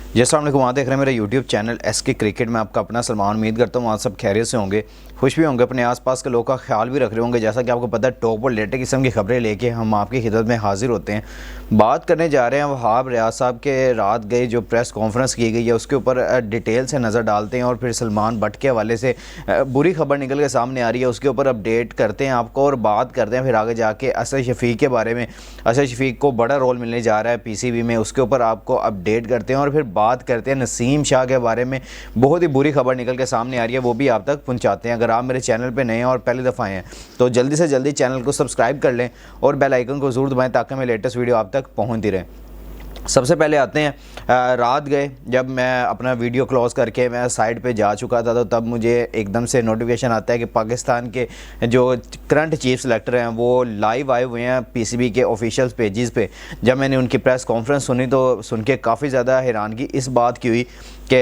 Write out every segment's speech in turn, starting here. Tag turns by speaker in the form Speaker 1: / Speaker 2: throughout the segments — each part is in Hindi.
Speaker 1: जी अस्सलाम वालेकुम। आप देख रहे हैं मेरा यूट्यूब चैनल SK क्रिकेट में। आपका अपना सलमान। उम्मीद करता हूँ आप सब खैरियत से होंगे, खुश भी होंगे, अपने आसपास के लोगों का ख्याल भी रख रहे होंगे। जैसा कि आपको पता है, टॉप और लेटेस्ट किस्म की खबरें लेके हम आपकी खिदमत में हाजिर होते हैं। बात करने जा रहे हैं वहाब रियाज साहब के रात गए जो प्रेस कॉन्फ्रेंस की गई है उसके ऊपर डिटेल से नज़र डालते हैं और फिर सलमान भट्ट के हवाले से बुरी खबर निकल के सामने आ रही है उसके ऊपर अपडेट करते हैं आपको और बात करते हैं फिर आगे जाके असद शफीक के बारे में। असद शफीक को बड़ा रोल मिलने जा रहा है PCB में, उसके ऊपर आपको अपडेट करते हैं और फिर बात करते हैं नसीम शाह के बारे में। बहुत ही बुरी खबर निकल के सामने आ रही है, वो भी आप तक पहुंचाते हैं। अगर आप मेरे चैनल पे नए हैं और पहली दफ़ा आए हैं तो जल्दी से जल्दी चैनल को सब्सक्राइब कर लें और बेल आइकन को ज़रूर दबाएं ताकि मेरे लेटेस्ट वीडियो आप तक पहुंचती रहे। सबसे पहले आते हैं रात गए जब मैं अपना वीडियो क्लोज करके मैं साइट पे जा चुका था तो तब मुझे एकदम से नोटिफिकेशन आता है कि पाकिस्तान के जो करंट चीफ सेलेक्टर हैं वो लाइव आए हुए हैं PCB के ऑफिशियल पेजेस पे। जब मैंने उनकी प्रेस कॉन्फ्रेंस सुनी तो सुन के काफ़ी ज़्यादा हैरानगी इस बात की हुई कि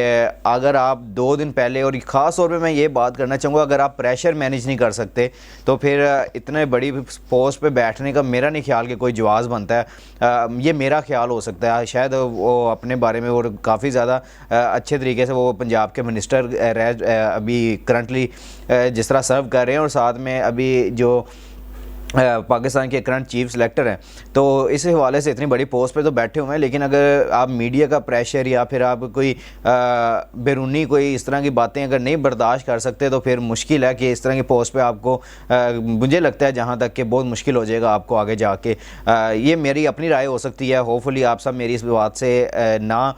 Speaker 1: अगर आप 2 दिन पहले, और ख़ास तौर पे मैं ये बात करना चाहूँगा, अगर आप प्रेशर मैनेज नहीं कर सकते तो फिर इतने बड़ी पोस्ट पे बैठने का मेरा नहीं ख्याल कि कोई जवाज़ बनता है। ये मेरा ख्याल हो सकता है, शायद वो अपने बारे में और काफ़ी ज़्यादा अच्छे तरीके से वो पंजाब के मिनिस्टर अभी करंटली जिस तरह सर्व कर रहे हैं और साथ में अभी जो पाकिस्तान के करंट चीफ सेलेक्टर हैं तो इस हवाले से इतनी बड़ी पोस्ट पे तो बैठे हुए हैं। लेकिन अगर आप मीडिया का प्रेशर या फिर आप कोई बैरूनी कोई इस तरह की बातें अगर नहीं बर्दाश्त कर सकते तो फिर मुश्किल है कि इस तरह की पोस्ट पे आपको मुझे लगता है जहाँ तक कि बहुत मुश्किल हो जाएगा आपको आगे जाके। ये मेरी अपनी राय हो सकती है, होपफुली आप सब मेरी इस बात से ना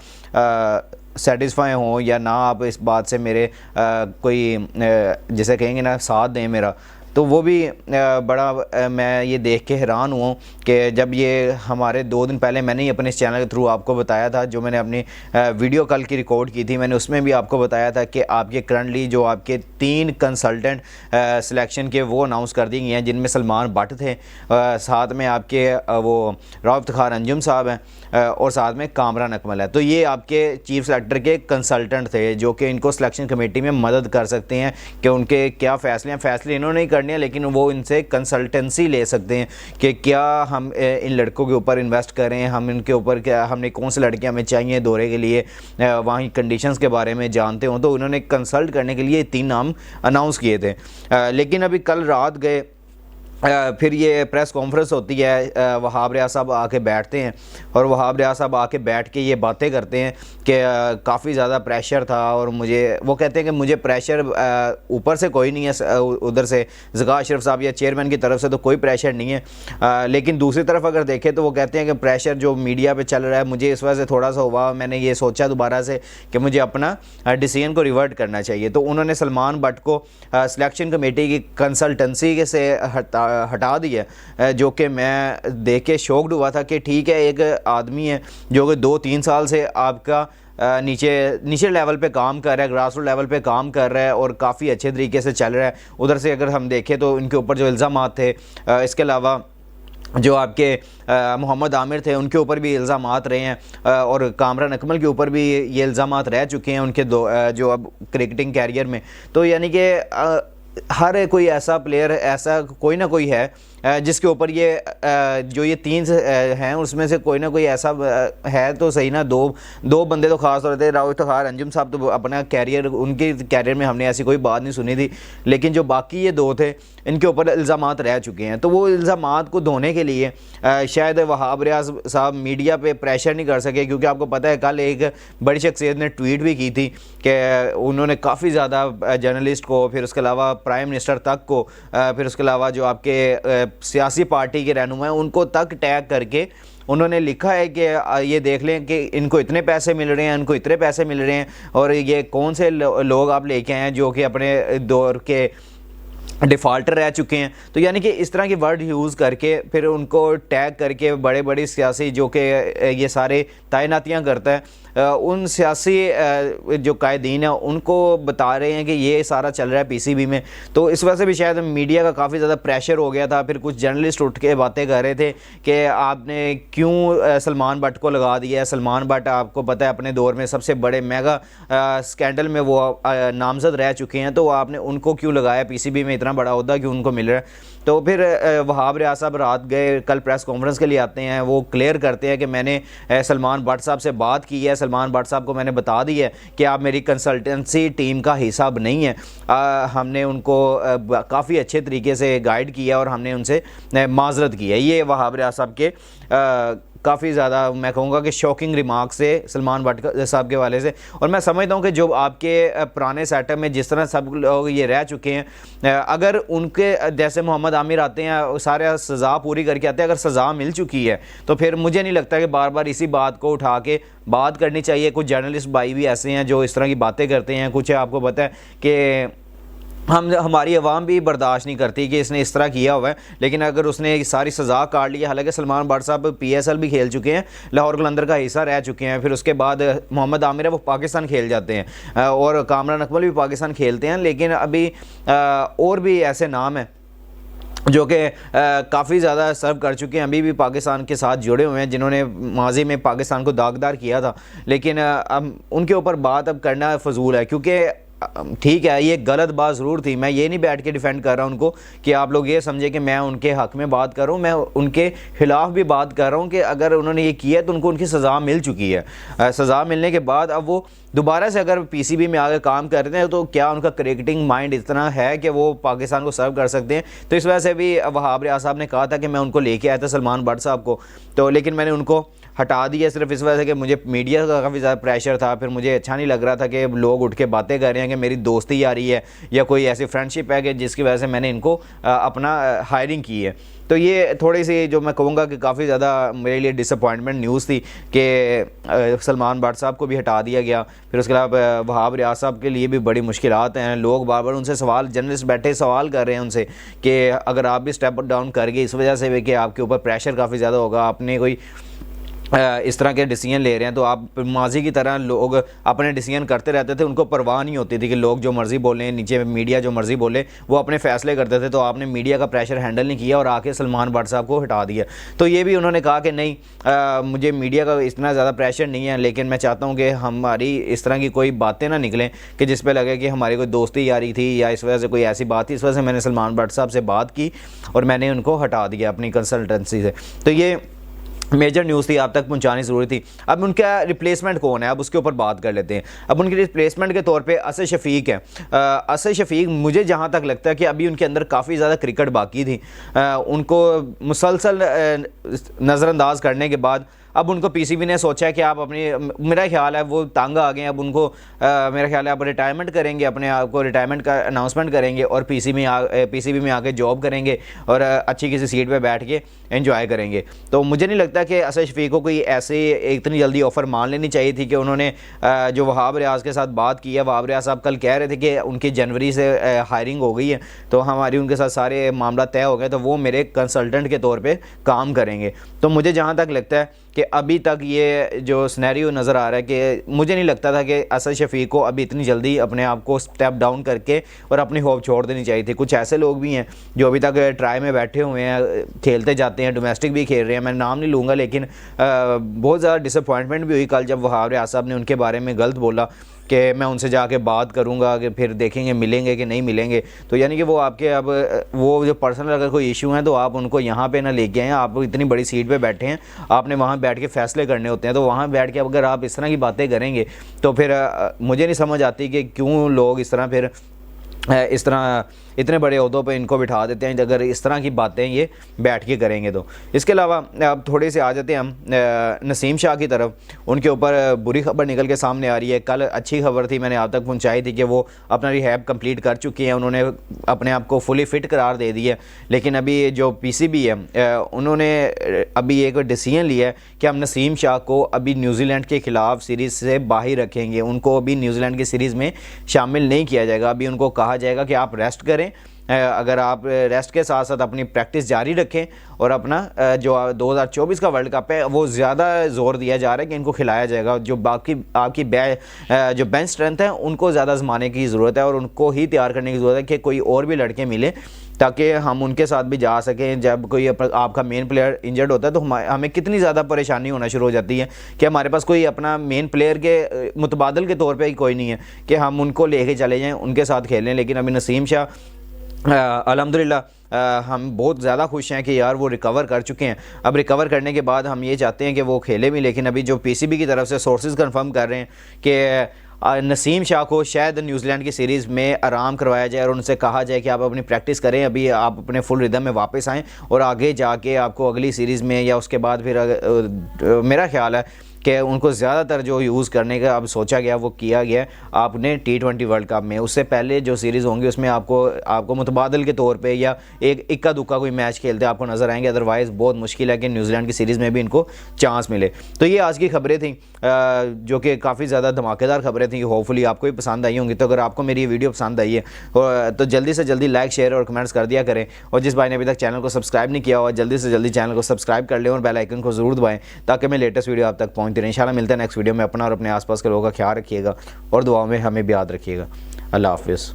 Speaker 1: सेटिस्फाई हों या ना आप इस बात से मेरे कोई जैसे कहेंगे ना साथ दें मेरा, तो वो भी बड़ा मैं ये देख के हैरान हुआ कि जब ये हमारे 2 दिन पहले मैंने ही अपने इस चैनल के थ्रू आपको बताया था, जो मैंने अपनी वीडियो कल की रिकॉर्ड की थी, मैंने उसमें भी आपको बताया था कि आपके करंटली जो आपके 3 कंसल्टेंट सिलेक्शन के वो अनाउंस कर दी गई हैं जिनमें सलमान भट्ट थे, साथ में आपके वो राव इफ्तिखार अंजुम साहब हैं और साथ में कामरान अकमल है। तो ये आपके चीफ सेलेक्टर के कंसल्टेंट थे जो कि इनको सिलेक्शन कमेटी में मदद कर सकते हैं कि उनके क्या फ़ैसले हैं। फ़ैसले इन्होंने करने हैं लेकिन वो इनसे कंसल्टेंसी ले सकते हैं कि क्या हम इन लड़कों के ऊपर इन्वेस्ट करें, हम इनके ऊपर क्या, हमने कौन से लड़के हमें चाहिए दौरे के लिए, वहाँ की कंडीशंस के बारे में जानते हों। तो उन्होंने कंसल्ट करने के लिए 3 नाम अनाउंस किए थे। लेकिन अभी कल रात गए फिर ये प्रेस कॉन्फ्रेंस होती है, वहाब रियाज साहब आके बैठते हैं और वहाब रियाज साहब आके बैठ के ये बातें करते हैं कि काफ़ी ज़्यादा प्रेशर था और मुझे, वो कहते हैं कि मुझे प्रेशर ऊपर से कोई नहीं है, उधर से ज़का अशरफ साहब या चेयरमैन की तरफ से तो कोई प्रेशर नहीं है। लेकिन दूसरी तरफ अगर देखें तो वो कहते हैं कि प्रेशर जो मीडिया पर चल रहा है मुझे इस वजह से थोड़ा सा हुआ, मैंने ये सोचा दोबारा से कि मुझे अपना डिसीजन को रिवर्ट करना चाहिए। तो उन्होंने सलमान भट्ट को सिलेक्शन कमेटी की कंसल्टेंसी से हटा दिया, जो कि मैं देख के शॉक्ड हुआ था कि ठीक है, एक आदमी है जो कि 2-3 साल से आपका नीचे लेवल पे काम कर रहा है, ग्रास रूट लेवल पे काम कर रहा है और काफ़ी अच्छे तरीके से चल रहा है। उधर से अगर हम देखें तो इनके ऊपर जो इल्ज़ामात थे, इसके अलावा जो आपके मोहम्मद आमिर थे उनके ऊपर भी इल्ज़ामात रहे हैं और कामरान अकमल के ऊपर भी ये इल्ज़ामात रह चुके हैं उनके जो अब क्रिकेटिंग कैरियर में। तो यानी कि हर कोई ऐसा प्लेयर, ऐसा कोई ना कोई है जिसके ऊपर ये जो ये 3 हैं उसमें से कोई ना कोई ऐसा है तो सही ना। दो बंदे तो ख़ास तौर पर राव इफ्तिखार अंजुम साहब तो अपना कैरियर, उनके कैरियर में हमने ऐसी कोई बात नहीं सुनी थी, लेकिन जो बाकी ये 2 थे इनके ऊपर इल्ज़ामात रह चुके हैं। तो वो इल्ज़ामात को धोने के लिए शायद वहाब रियाज साहब मीडिया पे प्रेशर नहीं कर सके, क्योंकि आपको पता है कल एक बड़ी शख्सियत ने ट्वीट भी की थी कि उन्होंने काफ़ी ज़्यादा जर्नलिस्ट को, फिर उसके अलावा प्राइम मिनिस्टर तक को, फिर उसके अलावा जो आपके सियासी पार्टी के रहनुमा हैं उनको तक टैग करके उन्होंने लिखा है कि ये देख लें कि इनको इतने पैसे मिल रहे हैं, इनको इतने पैसे मिल रहे हैं और ये कौन से लोग आप लेके आए हैं जो कि अपने दौर के डिफ़ॉल्टर रह चुके हैं। तो यानी कि इस तरह के वर्ड यूज़ करके फिर उनको टैग करके बड़े बड़े सियासी जो कि ये सारे तैनातियाँ करता है, उन सियासी जो कायदीन हैं उनको बता रहे हैं कि ये सारा चल रहा है PCB में। तो इस वजह से भी शायद मीडिया का काफ़ी ज़्यादा प्रेशर हो गया था। फिर कुछ जर्नलिस्ट उठ के बातें कर रहे थे कि आपने क्यों सलमान भट्ट को लगा दिया है। सलमान भट्ट आपको पता है अपने दौर में सबसे बड़े मेगा स्कैंडल में वो नामजद रह चुके हैं, तो आपने उनको क्यों लगाया, PCB में इतना इतना बड़ा ओहदा क्यों उनको मिल रहा है। तो फिर वहाब रियाज साहब रात गए, कल प्रेस कॉन्फ्रेंस के लिए आते हैं, वो क्लियर करते हैं कि मैंने सलमान भट्ट साहब से बात की है, सलमान भट्ट साहब को मैंने बता दी है कि आप मेरी कंसल्टेंसी टीम का हिस्सा अब नहीं है। हमने उनको काफ़ी अच्छे तरीके से गाइड किया और हमने उनसे माजरत की है। ये वहाब रियाज साहब के काफ़ी ज़्यादा मैं कहूँगा कि शॉकिंग रिमार्क से सलमान भट्ट साहब के वाले से। और मैं समझता हूँ कि जो आपके पुराने सेटअप में जिस तरह सब लोग ये रह चुके हैं, अगर उनके जैसे मोहम्मद आमिर आते हैं, सारे सज़ा पूरी करके आते हैं, अगर सज़ा मिल चुकी है तो फिर मुझे नहीं लगता कि बार बार इसी बात को उठा के बात करनी चाहिए। कुछ जर्नलिस्ट भाई भी ऐसे हैं जो इस तरह की बातें करते हैं। कुछ आपको पता है कि हमारी आवाम भी बर्दाश्त नहीं करती कि इसने इस तरह किया हुआ है, लेकिन अगर उसने सारी सज़ा काट ली है। हालांकि सलमान भट्ट साहब PSL भी खेल चुके हैं, लाहौर कलंदर का हिस्सा रह चुके हैं, फिर उसके बाद मोहम्मद आमिर है वो पाकिस्तान खेल जाते हैं और कामरान अकमल भी पाकिस्तान खेलते हैं। लेकिन अभी और भी ऐसे नाम हैं जो कि काफ़ी ज़्यादा सर्व कर चुके हैं, अभी भी पाकिस्तान के साथ जुड़े हुए हैं, जिन्होंने माजी में पाकिस्तान को दागदार किया था। लेकिन अब उनके ऊपर बात अब करना फजूल है, क्योंकि ठीक है ये गलत बात ज़रूर थी। मैं ये नहीं बैठ के डिफेंड कर रहा हूँ उनको कि आप लोग ये समझे कि मैं उनके हक़ में बात कर रहा हूँ। मैं उनके ख़िलाफ़ भी बात कर रहा हूँ कि अगर उन्होंने ये किया तो उनको उनकी सज़ा मिल चुकी है। सज़ा मिलने के बाद अब वो दोबारा से अगर PCB में आगे काम करते हैं तो क्या उनका क्रिकेटिंग माइंड इतना है कि वो पाकिस्तान को सर्व कर सकते हैं। तो इस वजह से भी वहाब रियाज साहब ने कहा था कि मैं उनको लेके आया था सलमान भट्ट साहब को, तो लेकिन मैंने उनको हटा दिया सिर्फ इस वजह से कि मुझे मीडिया का काफ़ी ज़्यादा प्रेशर था। फिर मुझे अच्छा नहीं लग रहा था कि लोग उठ के बातें कर रहे हैं कि मेरी दोस्ती आ रही है या कोई ऐसी फ्रेंडशिप है कि जिसकी वजह से मैंने इनको अपना हायरिंग की है। तो ये थोड़ी सी जो मैं कहूँगा कि काफ़ी ज़्यादा मेरे लिए डिसअपॉइंटमेंट न्यूज़ थी कि सलमान भट्ट साहब को भी हटा दिया गया। फिर उसके अलावा वहाब रियाज साहब के लिए भी बड़ी मुश्किलात हैं। लोग बार बार उनसे सवाल, जर्नलिस्ट बैठे सवाल कर रहे हैं उनसे कि अगर आप भी स्टेप डाउन कर गए इस वजह से कि आपके ऊपर प्रेशर काफ़ी ज़्यादा होगा, आपने कोई इस तरह के डिसीजन ले रहे हैं, तो आप माजी की तरह लोग अपने डिसीजन करते रहते थे, उनको परवाह नहीं होती थी कि लोग जो मर्ज़ी बोलें, नीचे मीडिया जो मर्ज़ी बोले, वो अपने फ़ैसले करते थे। तो आपने मीडिया का प्रेशर हैंडल नहीं किया और आके सलमान भट्ट साहब को हटा दिया। तो ये भी उन्होंने कहा कि नहीं, मुझे मीडिया का इतना ज़्यादा प्रेशर नहीं है, लेकिन मैं चाहता हूँ कि हमारी इस तरह की कोई बातें ना निकलें कि जिस पर लगे कि हमारी कोई दोस्ती यारी थी या इस वजह से कोई ऐसी बात थी। इस वजह से मैंने सलमान भट्ट साहब से बात की और मैंने उनको हटा दिया अपनी कंसल्टेंसी से। तो ये मेजर न्यूज़ थी, आप तक पहुंचानी ज़रूरी थी। अब उनका रिप्लेसमेंट कौन है, अब उसके ऊपर बात कर लेते हैं। अब उनके रिप्लेसमेंट के तौर पे असद शफीक है। असद शफीक मुझे जहां तक लगता है कि अभी उनके अंदर काफ़ी ज़्यादा क्रिकेट बाकी थी। उनको मुसलसल नज़रअंदाज करने के बाद अब उनको PCB ने सोचा है कि आप अपनी, मेरा ख्याल है वो तंग आ गए, अब उनको मेरा ख्याल है आप रिटायरमेंट करेंगे, अपने आप को रिटायरमेंट का अनाउंसमेंट करेंगे और PCB में आके जॉब करेंगे और अच्छी किसी सीट पे बैठ के एंजॉय करेंगे। तो मुझे नहीं लगता कि असद शफीक को कोई ऐसे इतनी जल्दी ऑफ़र मान लेनी चाहिए थी कि उन्होंने जो वहाब रियाज के साथ बात की है। वहाब रियाज साहब कल कह रहे थे कि उनकी जनवरी से हायरिंग हो गई है, तो हमारी उनके साथ सारे मामला तय हो गए, तो वो मेरे कंसल्टेंट के तौर पर काम करेंगे। तो मुझे जहाँ तक लगता है कि अभी तक ये जो सिनेरियो नज़र आ रहा है कि मुझे नहीं लगता था कि असद शफीक को अभी इतनी जल्दी अपने आप को स्टेप डाउन करके और अपनी होप छोड़ देनी चाहिए थी। कुछ ऐसे लोग भी हैं जो अभी तक ट्राई में बैठे हुए हैं, खेलते जाते हैं, डोमेस्टिक भी खेल रहे हैं, मैं नाम नहीं लूँगा, लेकिन बहुत ज़्यादा डिसअपॉइंटमेंट भी हुई कल जब वहाब रियाज साहब ने उनके बारे में गलत बोला कि मैं उनसे जाके बात करूंगा कि फिर देखेंगे मिलेंगे कि नहीं मिलेंगे। तो यानी कि वो आपके अब वो जो पर्सनल अगर कोई इशू है तो आप उनको यहाँ पे ना लेके आएँ। आप इतनी बड़ी सीट पे बैठे हैं, आपने वहाँ बैठ के फ़ैसले करने होते हैं, तो वहाँ बैठ के अगर आप इस तरह की बातें करेंगे तो फिर मुझे नहीं समझ आती कि क्यों लोग इस तरह फिर इस तरह इतने बड़े ओहदों पे इनको बिठा देते हैं अगर इस तरह की बातें ये बैठ के करेंगे तो। इसके अलावा अब थोड़े से आ जाते हैं हम नसीम शाह की तरफ। उनके ऊपर बुरी खबर निकल के सामने आ रही है। कल अच्छी खबर थी, मैंने आप तक पहुंचाई थी कि वो अपना रिहैब कंप्लीट कर चुके हैं, उन्होंने अपने आप को फुली फ़िट करार दे दिया। लेकिन अभी जो PCB है उन्होंने अभी एक डिसीजन लिया है कि हम नसीम शाह को अभी न्यूजीलैंड के ख़िलाफ़ सीरीज़ से बाहर रखेंगे, उनको अभी न्यूजीलैंड की सीरीज़ में शामिल नहीं किया जाएगा। अभी उनको कहा जाएगा कि आप रेस्ट करें, अगर आप रेस्ट के साथ साथ अपनी प्रैक्टिस जारी रखें और अपना जो 2024 का वर्ल्ड कप है वो ज़्यादा ज़ोर दिया जा रहा है कि इनको खिलाया जाएगा। जो बाकी आपकी जो बेंच स्ट्रेंथ है उनको ज़्यादा आजमाने की ज़रूरत है और उनको ही तैयार करने की ज़रूरत है कि कोई और भी लड़के मिले ताकि हम उनके साथ भी जा सकें। जब कोई आपका मेन प्लेयर इंजर्ड होता है तो हमें कितनी ज़्यादा परेशानी होना शुरू हो जाती है कि हमारे पास कोई अपना मेन प्लेयर के मुतबादल के तौर पे ही कोई नहीं है कि हम उनको लेके चले जाएं, उनके साथ खेलें। लेकिन अभी नसीम शाह अल्हम्दुलिल्लाह हम बहुत ज़्यादा खुश हैं कि यार वो रिकवर कर चुके हैं। अब रिकवर करने के बाद हम ये चाहते हैं कि वो खेले भी, लेकिन अभी जो पीसीबी की तरफ से सोर्सेज कंफर्म कर रहे हैं कि नसीम शाह को शायद न्यूजीलैंड की सीरीज़ में आराम करवाया जाए और उनसे कहा जाए कि आप अपनी प्रैक्टिस करें, अभी आप अपने फुल रिदम में वापस आएँ और आगे जाके आपको अगली सीरीज़ में या उसके बाद फिर मेरा ख्याल है कि उनको ज़्यादातर जो यूज़ करने का अब सोचा गया वो किया गया आपने T20 वर्ल्ड कप में। उससे पहले जो सीरीज़ होंगी उसमें आपको मुतबादल के तौर पे या एक इक्का दुक्का कोई मैच खेलते आपको नज़र आएंगे, अदरवाइज़ बहुत मुश्किल है कि न्यूजीलैंड की सीरीज़ में भी इनको चांस मिले। तो ये आज की खबरें थी जो कि काफ़ी ज़्यादा धमाकेदार खबरें थी, होपफुली आपको भी पसंद आई होंगी। तो अगर आपको मेरी ये वीडियो पसंद आई है तो जल्दी से जल्दी लाइक शेयर और कमेंट्स कर दिया करें, और जिस भाई ने अभी तक चैनल को सब्सक्राइब नहीं किया हुआ जल्दी से जल्दी चैनल को सब्सक्राइब कर लें और बेल आइकन को ज़रूर दबाएं ताकि मैं लेटेस्ट वीडियो आप तक पहुँचती रहे। इंशाल्लाह मिलता है नेक्स्ट वीडियो में। अपना और अपने आसपास के लोगों का ख्याल रखिएगा और दुआओं में हमें भी याद रखिएगा। अल्लाह हाफिज़।